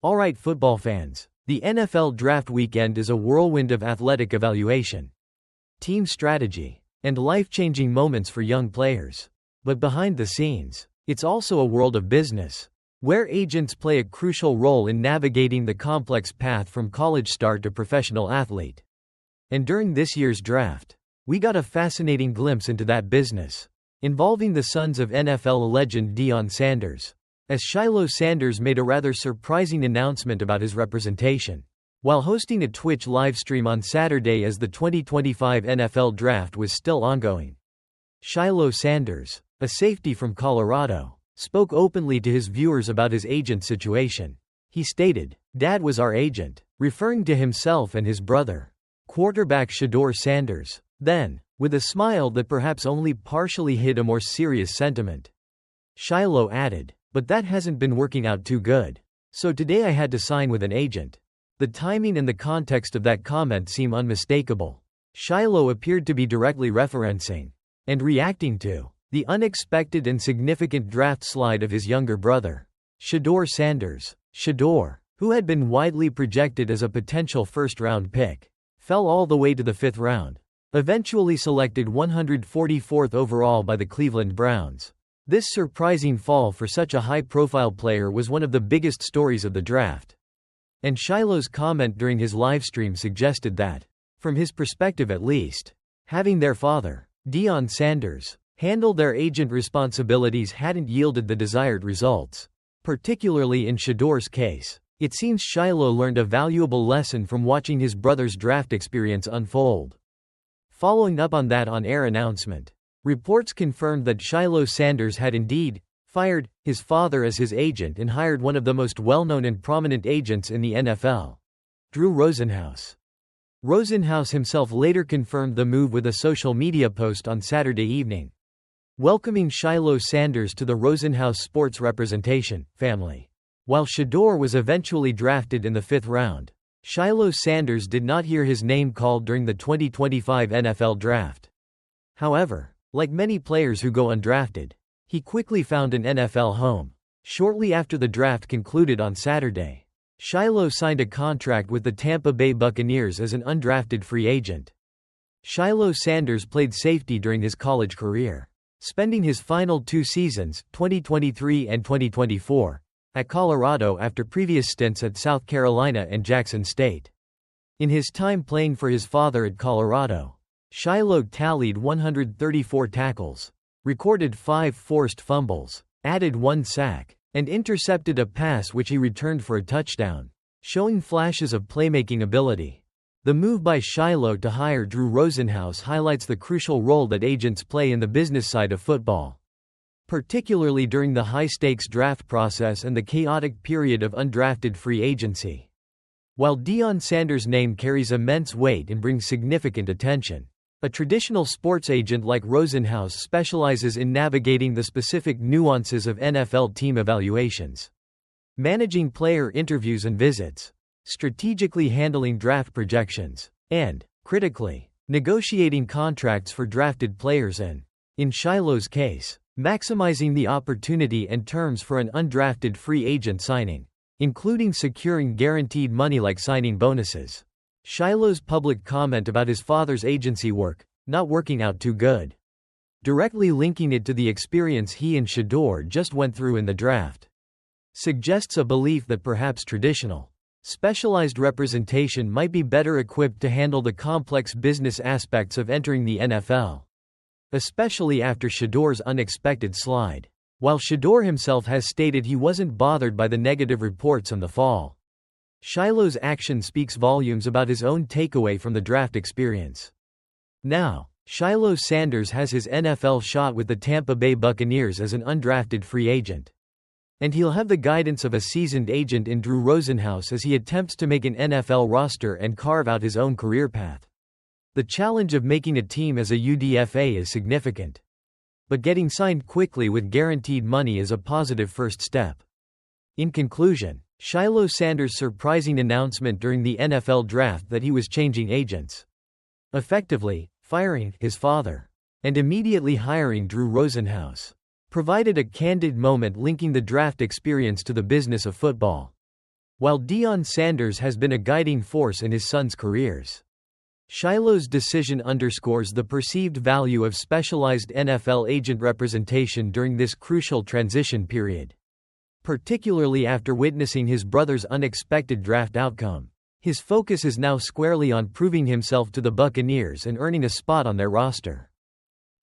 Alright, football fans, the NFL draft weekend is a whirlwind of athletic evaluation, team strategy, and life-changing moments for young players. But behind the scenes, it's also a world of business, where agents play a crucial role in navigating the complex path from college star to professional athlete. And during this year's draft, we got a fascinating glimpse into that business, involving the sons of NFL legend Deion Sanders, as Shilo Sanders made a rather surprising announcement about his representation, while hosting a Twitch livestream on Saturday as the 2025 NFL Draft was still ongoing. Shilo Sanders, a safety from Colorado, spoke openly to his viewers about his agent situation. He stated, "Dad was our agent," referring to himself and his brother, quarterback Shedeur Sanders. Then, with a smile that perhaps only partially hid a more serious sentiment, Shilo added, "But that hasn't been working out too good. So today I had to sign with an agent." The timing and the context of that comment seem unmistakable. Shilo appeared to be directly referencing and reacting to the unexpected and significant draft slide of his younger brother, Shedeur Sanders. Shedeur, who had been widely projected as a potential first-round pick, fell all the way to the 5th round, eventually selected 144th overall by the Cleveland Browns. This surprising fall for such a high-profile player was one of the biggest stories of the draft. And Shilo's comment during his livestream suggested that, from his perspective at least, having their father, Deion Sanders, handle their agent responsibilities hadn't yielded the desired results. Particularly in Shedeur's case, it seems Shilo learned a valuable lesson from watching his brother's draft experience unfold. Following up on that on-air announcement, reports confirmed that Shilo Sanders had indeed fired his father as his agent and hired one of the most well-known and prominent agents in the NFL, Drew Rosenhaus. Rosenhaus himself later confirmed the move with a social media post on Saturday evening, welcoming Shilo Sanders to the Rosenhaus sports representation family. While Shedeur was eventually drafted in the 5th round, Shilo Sanders did not hear his name called during the 2025 NFL Draft. However, like many players who go undrafted, he quickly found an NFL home. Shortly after the draft concluded on Saturday, Shilo signed a contract with the Tampa Bay Buccaneers as an undrafted free agent. Shilo Sanders played safety during his college career, spending his final 2 seasons, 2023 and 2024, at Colorado after previous stints at South Carolina and Jackson State. In his time playing for his father at Colorado, Shilo tallied 134 tackles, recorded 5 forced fumbles, added 1 sack, and intercepted a pass which he returned for a touchdown, showing flashes of playmaking ability. The move by Shilo to hire Drew Rosenhaus highlights the crucial role that agents play in the business side of football, particularly during the high-stakes draft process and the chaotic period of undrafted free agency. While Deion Sanders' name carries immense weight and brings significant attention, a traditional sports agent like Rosenhaus specializes in navigating the specific nuances of NFL team evaluations, managing player interviews and visits, strategically handling draft projections, and, critically, negotiating contracts for drafted players and, in Shilo's case, maximizing the opportunity and terms for an undrafted free agent signing, including securing guaranteed money like signing bonuses. Shilo's public comment about his father's agency work not working out too good, directly linking it to the experience he and Shedeur just went through in the draft, suggests a belief that perhaps traditional, specialized representation might be better equipped to handle the complex business aspects of entering the NFL, especially after Shedeur's unexpected slide. While Shedeur himself has stated he wasn't bothered by the negative reports in the fall, Shilo's action speaks volumes about his own takeaway from the draft experience. Now, Shilo Sanders has his NFL shot with the Tampa Bay Buccaneers as an undrafted free agent, and he'll have the guidance of a seasoned agent in Drew Rosenhaus as he attempts to make an NFL roster and carve out his own career path. The challenge of making a team as a UDFA is significant, but getting signed quickly with guaranteed money is a positive first step. In conclusion, Shilo Sanders' surprising announcement during the NFL draft that he was changing agents, effectively firing his father, and immediately hiring Drew Rosenhaus, provided a candid moment linking the draft experience to the business of football. while Deion Sanders has been a guiding force in his sons' careers. Shilo's decision underscores the perceived value of specialized NFL agent representation during this crucial transition period. Particularly after witnessing his brother's unexpected draft outcome, his focus is now squarely on proving himself to the Buccaneers and earning a spot on their roster.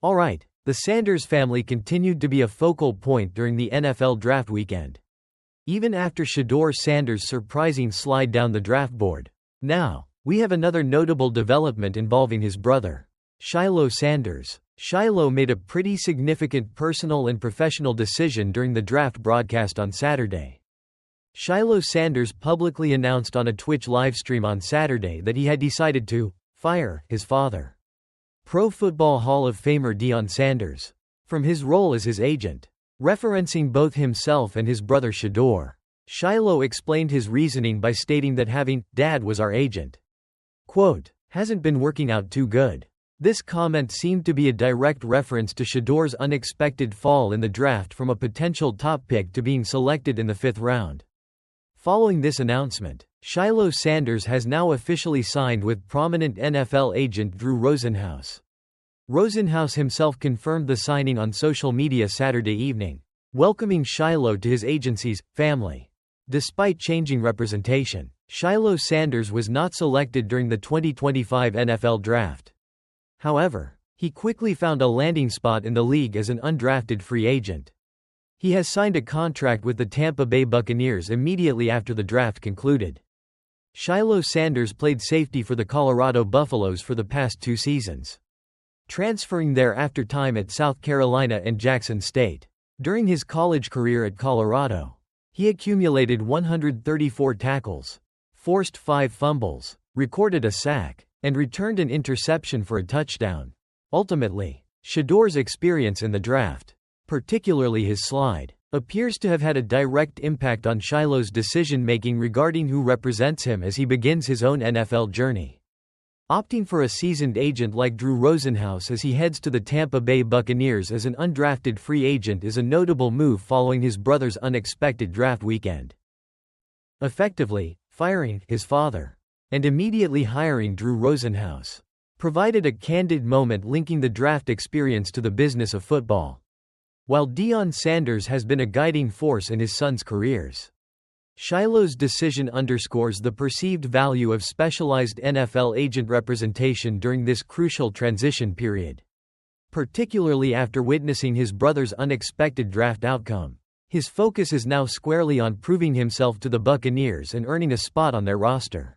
Alright, the Sanders family continued to be a focal point during the NFL draft weekend, even after Shedeur Sanders' surprising slide down the draft board. Now, we have another notable development involving his brother, Shilo Sanders. Shilo made a pretty significant personal and professional decision during the draft broadcast on Saturday. Shilo Sanders publicly announced on a Twitch livestream on Saturday that he had decided to fire his father, Pro Football Hall of Famer Deion Sanders, from his role as his agent. Referencing both himself and his brother Shedeur, Shilo explained his reasoning by stating that having "Dad was our agent," quote, "hasn't been working out too good." This comment seemed to be a direct reference to Shedeur's unexpected fall in the draft from a potential top pick to being selected in the 5th round. Following this announcement, Shilo Sanders has now officially signed with prominent NFL agent Drew Rosenhaus. Rosenhaus himself confirmed the signing on social media Saturday evening, welcoming Shilo to his agency's family. Despite changing representation, Shilo Sanders was not selected during the 2025 NFL Draft. However, he quickly found a landing spot in the league as an undrafted free agent. He has signed a contract with the Tampa Bay Buccaneers immediately after the draft concluded. Shilo Sanders played safety for the Colorado Buffaloes for the past 2 seasons, transferring there after time at South Carolina and Jackson State. During his college career at Colorado, he accumulated 134 tackles, forced 5 fumbles, recorded a sack, and returned an interception for a touchdown. Ultimately, Shedeur's experience in the draft, particularly his slide, appears to have had a direct impact on Shilo's decision-making regarding who represents him as he begins his own NFL journey. Opting for a seasoned agent like Drew Rosenhaus as he heads to the Tampa Bay Buccaneers as an undrafted free agent is a notable move following his brother's unexpected draft weekend. Effectively, firing his father and immediately hiring Drew Rosenhaus provided a candid moment linking the draft experience to the business of football. While Deion Sanders has been a guiding force in his sons' careers, Shilo's decision underscores the perceived value of specialized NFL agent representation during this crucial transition period. Particularly after witnessing his brother's unexpected draft outcome, his focus is now squarely on proving himself to the Buccaneers and earning a spot on their roster.